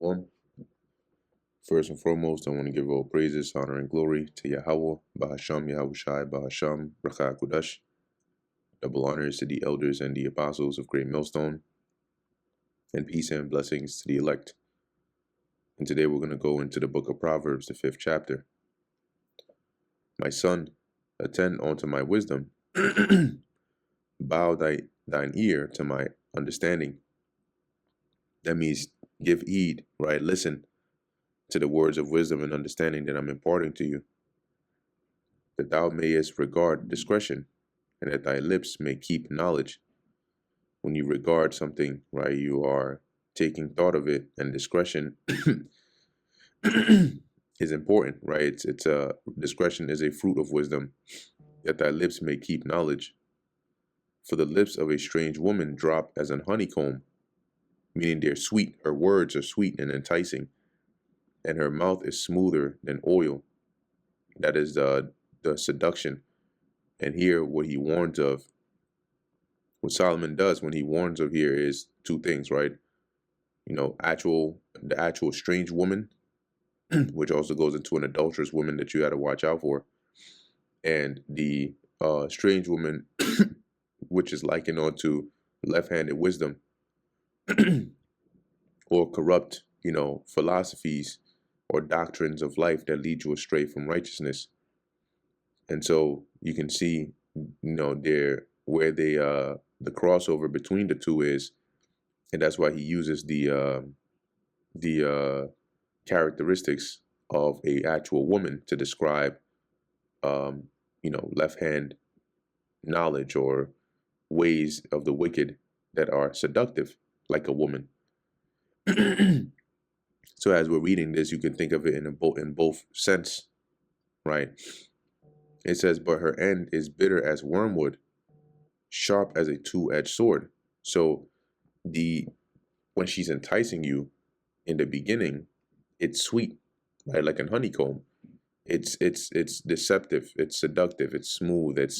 One, first and foremost, I want to give all praises, honor, and glory to Yahweh, Bahasham, Yahushai, Bahasham, Bracha Kudash. Double honors to the elders and the apostles of Great Millstone, and peace and blessings to the elect. And today we're going to go into the book of Proverbs, the 5th chapter. My son, attend unto my wisdom, bow thine ear to my understanding. That means give heed, right? Listen to the words of wisdom and understanding that I'm imparting to you, that thou mayest regard discretion, and that thy lips may keep knowledge. When you regard something, right, you are taking thought of it, and discretion is important, right? It's discretion is a fruit of wisdom, that thy lips may keep knowledge. For the lips of a strange woman drop as an honeycomb, meaning they're sweet. Her words are sweet and enticing, and her mouth is smoother than oil. That is the seduction. And here, what he warns of, what Solomon does when he warns of here is two things, right? You know, the actual strange woman, which also goes into an adulterous woman that you got to watch out for, and the strange woman, which is likened onto left-handed wisdom, or corrupt, philosophies or doctrines of life that lead you astray from righteousness. And so you can see, there where the crossover between the two is, and that's why he uses the characteristics of a actual woman to describe, left hand knowledge or ways of the wicked that are seductive, like a woman. So as we're reading this, you can think of it in both sense, right? It says, but her end is bitter as wormwood, sharp as a two-edged sword. So when she's enticing you in the beginning, it's sweet, right? Like an honeycomb. It's deceptive, it's seductive, it's smooth, it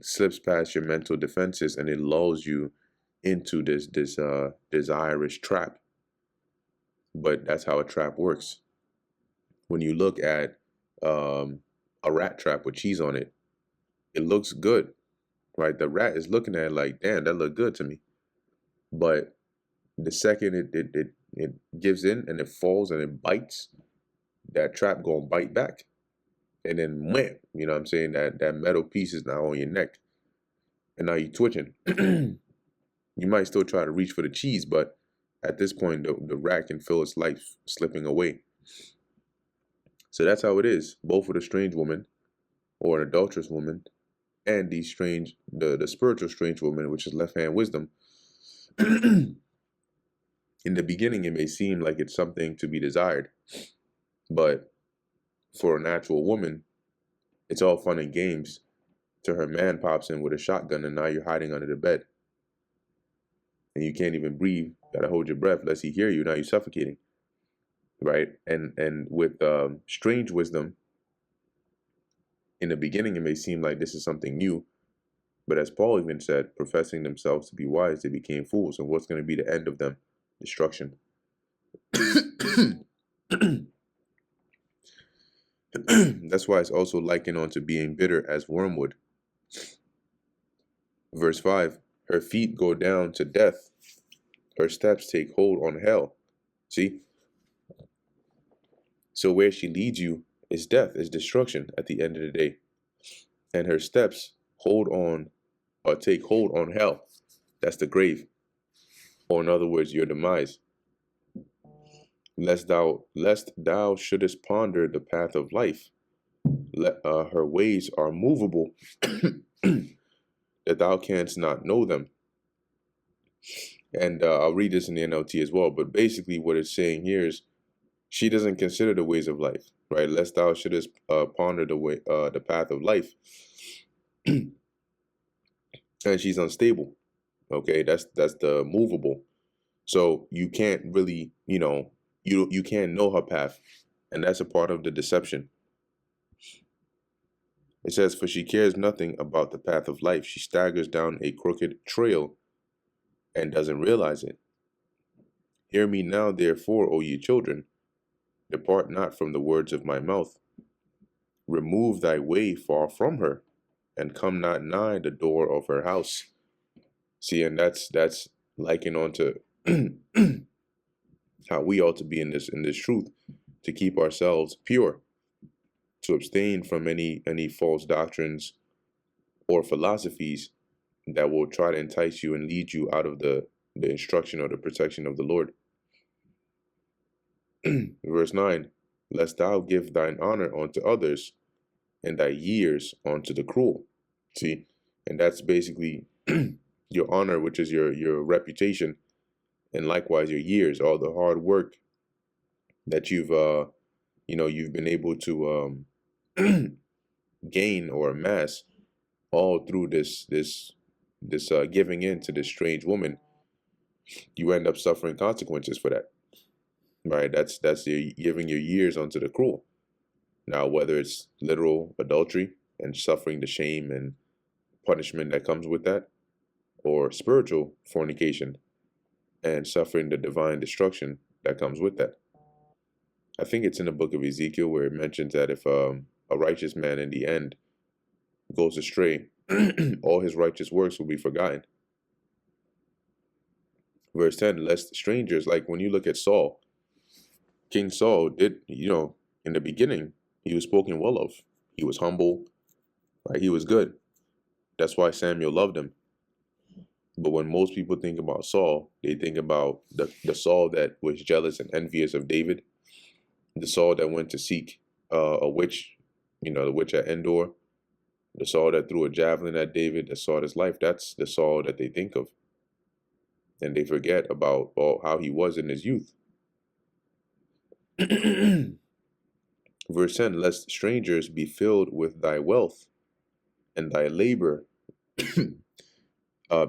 slips past your mental defenses and it lulls you into this desirous trap. But that's how a trap works. When you look at a rat trap with cheese on it, it looks good, right? The rat is looking at it like, damn, that looked good to me. But the second it gives in and it falls and it bites, that trap gonna bite back. And then wham, you know what I'm saying? That metal piece is now on your neck. And now you're twitching. You might still try to reach for the cheese, but at this point, the rat can feel its life slipping away. So that's how it is, both with a strange woman or an adulterous woman and the spiritual strange woman, which is left-hand wisdom. In the beginning, it may seem like it's something to be desired, but for a natural woman, it's all fun and games till her man pops in with a shotgun and now you're hiding under the bed. And you can't even breathe, gotta hold your breath lest he hear you, now you're suffocating. Right? And with strange wisdom, in the beginning it may seem like this is something new, but as Paul even said, professing themselves to be wise, they became fools. And what's going to be the end of them? Destruction. That's why it's also likened onto being bitter as wormwood. Verse 5, her feet go down to death, her steps take hold on hell. See? So where she leads you is death, is destruction at the end of the day. And her steps take hold on hell. That's the grave. Or in other words, your demise. Lest thou shouldest ponder the path of life. Her ways are movable, that thou canst not know them. And I'll read this in the NLT as well. But basically what it's saying here is she doesn't consider the ways of life, right? Lest thou shouldest ponder the path of life. And she's unstable. Okay, that's the movable. So you can't really, you can't know her path. And that's a part of the deception. It says, for she cares nothing about the path of life. She staggers down a crooked trail and doesn't realize it. Hear me now, therefore, O ye children, depart not from the words of my mouth. Remove thy way far from her, and come not nigh the door of her house. See, and that's likened on to how we ought to be in this truth, to keep ourselves pure, to abstain from any false doctrines or philosophies that will try to entice you and lead you out of the instruction or the protection of the Lord. Verse 9, lest thou give thine honor unto others, and thy years unto the cruel. See, and that's basically your honor, which is your reputation, and likewise your years, all the hard work that you've been able to gain or amass, all through this giving in to this strange woman. You end up suffering consequences for that, right? That's your giving your years unto the cruel. Now, whether it's literal adultery and suffering the shame and punishment that comes with that, or spiritual fornication and suffering the divine destruction that comes with that. I think it's in the book of Ezekiel where it mentions that if a righteous man in the end goes astray, all his righteous works will be forgotten. Verse 10, lest strangers, like when you look at Saul, King Saul did, in the beginning, he was spoken well of. He was humble, right? He was good. That's why Samuel loved him. But when most people think about Saul, they think about the Saul that was jealous and envious of David, the Saul that went to seek a witch, the witch at Endor, the Saul that threw a javelin at David, that sought his life. That's the Saul that they think of. And they forget about how he was in his youth. Verse 10, lest strangers be filled with thy wealth, and thy labor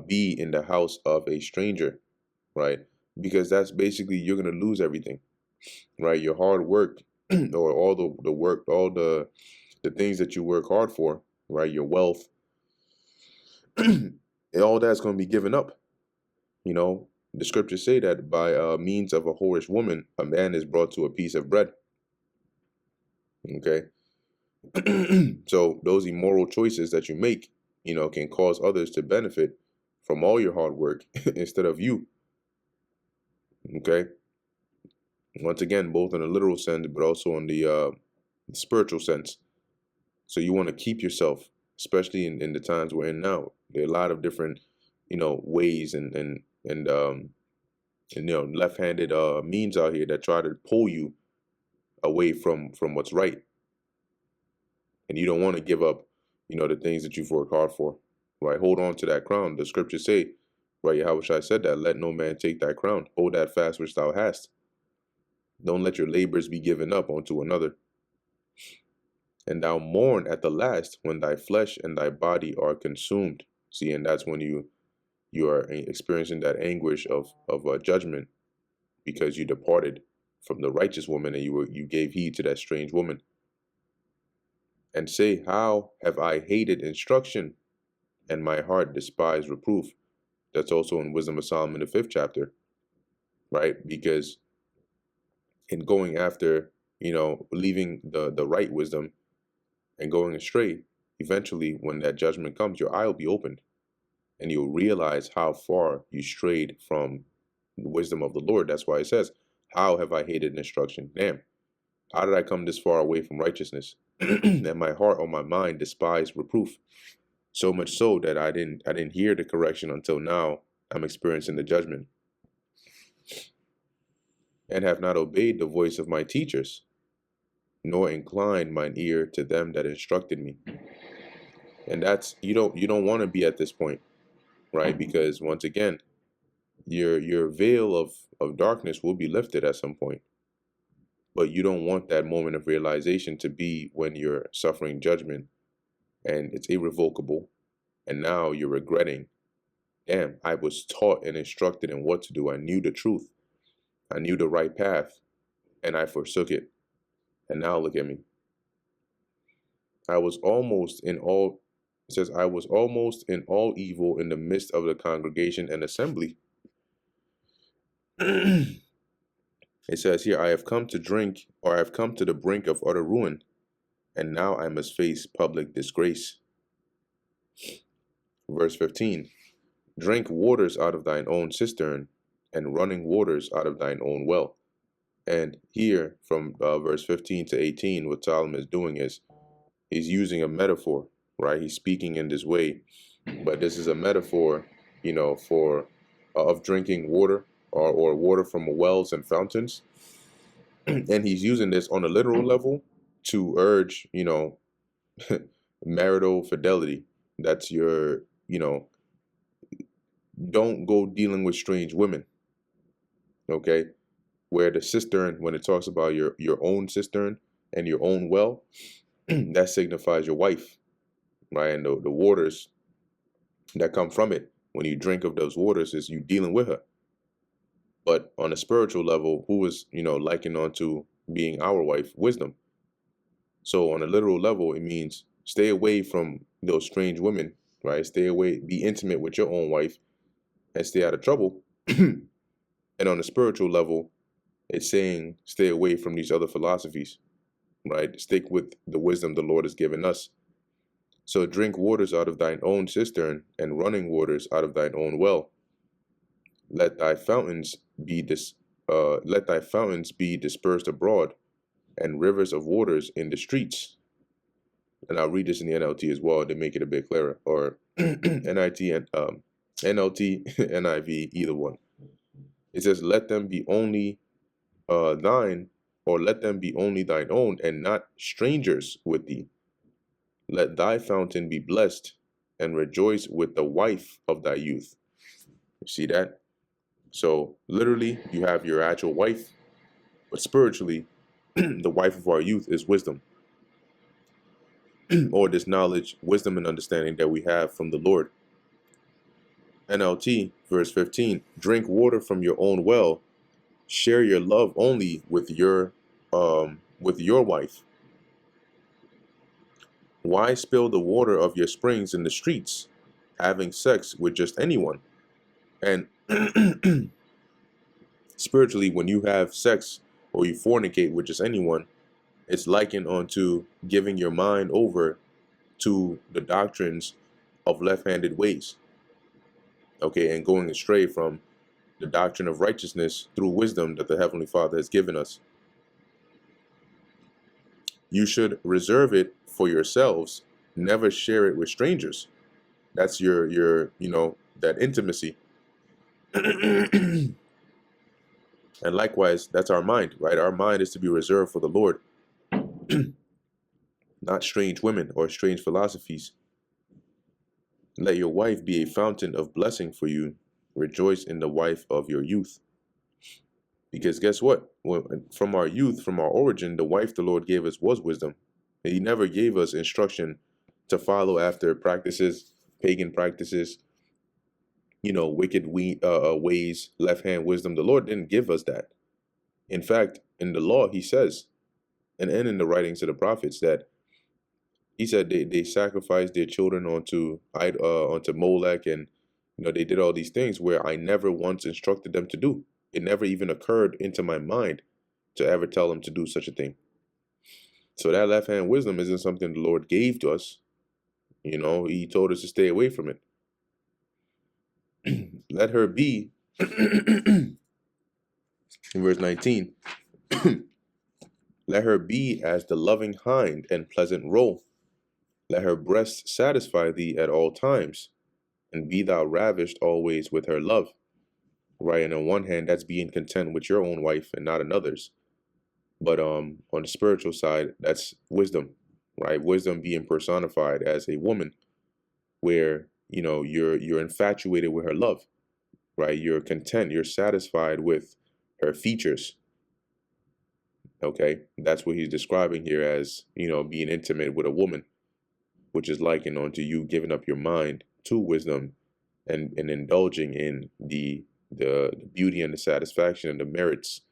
be in the house of a stranger, right? Because that's basically, you're going to lose everything, right? Your hard work or all the work, all the things that you work hard for, right? Your wealth, all that's going to be given up. The scriptures say that by means of a whorish woman, a man is brought to a piece of bread. Okay. So those immoral choices that you make, can cause others to benefit from all your hard work instead of you. Okay. Once again, both in a literal sense, but also in the spiritual sense. So you want to keep yourself, especially in the times we're in now. There are a lot of different, ways and left-handed means out here that try to pull you away from what's right. And you don't want to give up, the things that you've worked hard for, right? Hold on to that crown. The scriptures say, right, Yahushua said that, let no man take thy crown. Hold that fast which thou hast. Don't let your labors be given up unto another. And thou mourn at the last when thy flesh and thy body are consumed. See, and that's when you are experiencing that anguish of judgment, because you departed from the righteous woman and you gave heed to that strange woman. And say, how have I hated instruction, and my heart despised reproof? That's also in Wisdom of Solomon, the 5th chapter, right? Because in going after, leaving the right wisdom and going astray, eventually when that judgment comes, your eye will be opened and you'll realize how far you strayed from the wisdom of the Lord. That's why it says, how have I hated instruction? Damn, how did I come this far away from righteousness? And my heart or my mind despised reproof. So much so that I didn't hear the correction until now I'm experiencing the judgment. And have not obeyed the voice of my teachers, nor inclined mine ear to them that instructed me. And that's, you don't want to be at this point, right? Because once again, your veil of darkness will be lifted at some point. But you don't want that moment of realization to be when you're suffering judgment and it's irrevocable. And now you're regretting, damn, I was taught and instructed in what to do. I knew the truth. I knew the right path, and I forsook it. And now look at me. I was almost in all, it says, I was almost in all evil in the midst of the congregation and assembly. It says here, I have come to drink, or I have come to the brink of utter ruin, and now I must face public disgrace. Verse 15, drink waters out of thine own cistern, and running waters out of thine own well. And here, from verse 15 to 18, what Solomon is doing is he's using a metaphor, right? He's speaking in this way, but this is a metaphor, for of drinking water, or water from wells and fountains. And he's using this on a literal level to urge, marital fidelity. That's your, don't go dealing with strange women. Okay. Where the cistern, when it talks about your own cistern and your own well, that signifies your wife, right? And the waters that come from it, when you drink of those waters, is you dealing with her. But on a spiritual level, who is, likened onto being our wife? Wisdom. So on a literal level, it means stay away from those strange women, right? Stay away, be intimate with your own wife, and stay out of trouble. And on a spiritual level, it's saying stay away from these other philosophies, right? Stick with the wisdom the Lord has given us. So drink waters out of thine own cistern, and running waters out of thine own well. Let thy fountains be dispersed abroad, and rivers of waters in the streets. And I'll read this in the NLT as well to make it a bit clearer, or NIT and NLT, NIV, either one. It says, let them be only thine, or let them be only thine own, and not strangers with thee. Let thy fountain be blessed, and rejoice with the wife of thy youth. You see that? So literally, you have your actual wife, but spiritually, the wife of our youth is wisdom, or this knowledge, wisdom, and understanding that we have from the Lord. NLT, verse 15, drink water from your own well, share your love only with your wife. Why spill the water of your springs in the streets, having sex with just anyone? And spiritually, when you have sex or you fornicate with just anyone, it's likened onto giving your mind over to the doctrines of left-handed ways, okay, and going astray from the doctrine of righteousness through wisdom that the Heavenly Father has given us. You should reserve it for yourselves, never share it with strangers. That's your that intimacy. And likewise, that's our mind, right? Our mind is to be reserved for the Lord, not strange women or strange philosophies. Let your wife be a fountain of blessing for you. Rejoice in the wife of your youth. Because guess what? From our youth, from our origin, the wife the Lord gave us was wisdom. He never gave us instruction to follow after practices, pagan practices, wicked ways, left-hand wisdom. The Lord didn't give us that. In fact, in the law, he says, and in the writings of the prophets, that he said they sacrificed their children onto Molech, and they did all these things where I never once instructed them to do. It never even occurred into my mind to ever tell them to do such a thing. So that left-hand wisdom isn't something the Lord gave to us. He told us to stay away from it. Let her be, in verse 19, let her be as the loving hind and pleasant roe. Let her breast satisfy thee at all times, and be thou ravished always with her love. Right, and on one hand, that's being content with your own wife and not another's. But on the spiritual side, that's wisdom, right? Wisdom being personified as a woman, where you're infatuated with her love, right? You're content, you're satisfied with her features. Okay, that's what he's describing here as being intimate with a woman, which is likened onto you giving up your mind to wisdom, and indulging in the beauty and the satisfaction and the merits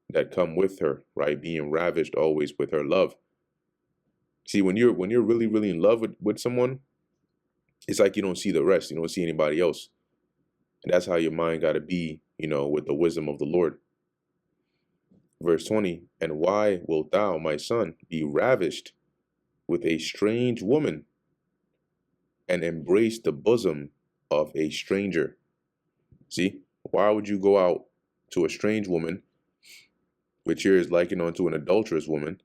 that come with her, right? Being ravished always with her love. See, when you're really, really in love with someone, it's like you don't see the rest, you don't see anybody else. And that's how your mind got to be, with the wisdom of the Lord. Verse 20, and why wilt thou, my son, be ravished with a strange woman and embrace the bosom of a stranger? See, why would you go out to a strange woman, which here is likened unto an adulterous woman,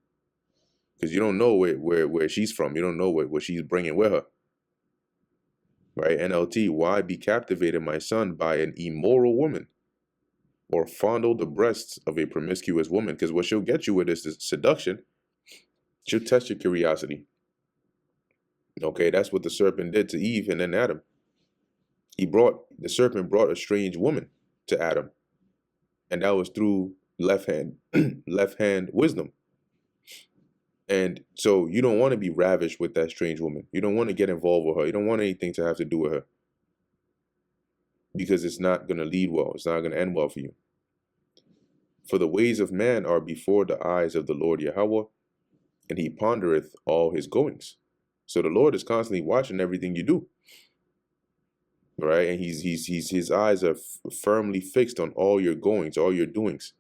because you don't know where she's from. You don't know what she's bringing with her. Right? NLT, why be captivated, my son, by an immoral woman, or fondle the breasts of a promiscuous woman? Because what she'll get you with is this seduction. She'll test your curiosity. Okay, that's what the serpent did to Eve and then Adam. The serpent brought a strange woman to Adam, and that was through left hand wisdom. And so you don't want to be ravished with that strange woman. You don't want to get involved with her. You don't want anything to have to do with her, because it's not going to lead well. It's not going to end well for you. For the ways of man are before the eyes of the Lord Yahweh, and he pondereth all his goings. So the Lord is constantly watching everything you do, right? And his eyes are firmly fixed on all your goings, all your doings.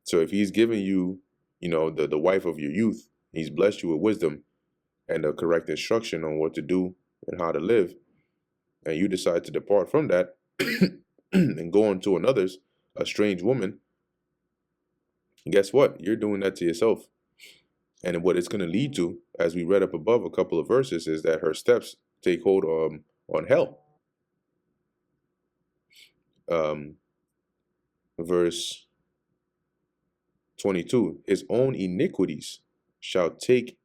So if he's giving you, the wife of your youth, he's blessed you with wisdom and the correct instruction on what to do and how to live, and you decide to depart from that and go on to another's, a strange woman, guess what? You're doing that to yourself. And what it's going to lead to, as we read up above a couple of verses, is that her steps take hold on hell. Verse 22, his own iniquities shall take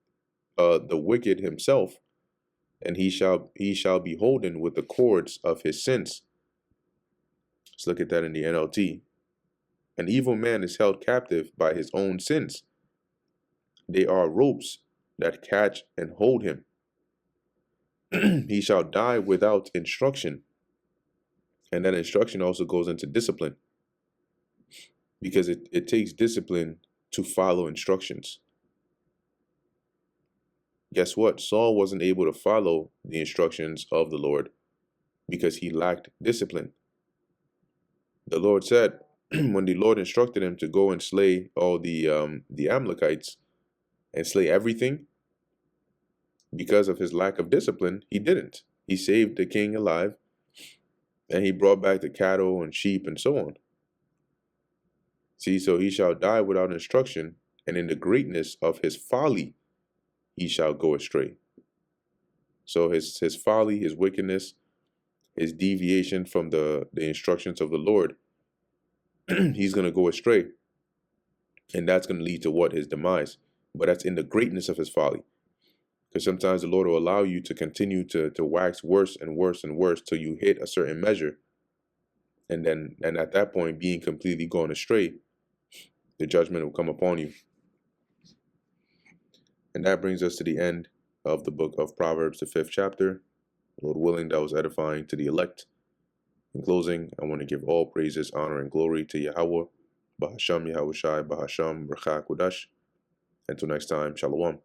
the wicked himself, and he shall be holden with the cords of his sins. Let's look at that in the NLT. An evil man is held captive by his own sins. They are ropes that catch and hold him. He shall die without instruction. And that instruction also goes into discipline, because it takes discipline to follow instructions. Guess what? Saul wasn't able to follow the instructions of the Lord because he lacked discipline. The Lord said, when the Lord instructed him to go and slay all the Amalekites and slay everything, because of his lack of discipline, he didn't. He saved the king alive, and he brought back the cattle and sheep and so on. See, so he shall die without instruction, and in the greatness of his folly he shall go astray. So his folly, his wickedness, his deviation from the instructions of the Lord, he's going to go astray. And that's going to lead to what? His demise. But that's in the greatness of his folly. Because sometimes the Lord will allow you to continue to wax worse and worse and worse till you hit a certain measure. And at that point, being completely gone astray, the judgment will come upon you. And that brings us to the end of the book of Proverbs, the 5th chapter. Lord willing, that was edifying to the elect. In closing, I want to give all praises, honor, and glory to Yahweh, Bahasham Yahushai, Bahasham Brachah Kudash. Until next time, Shalom.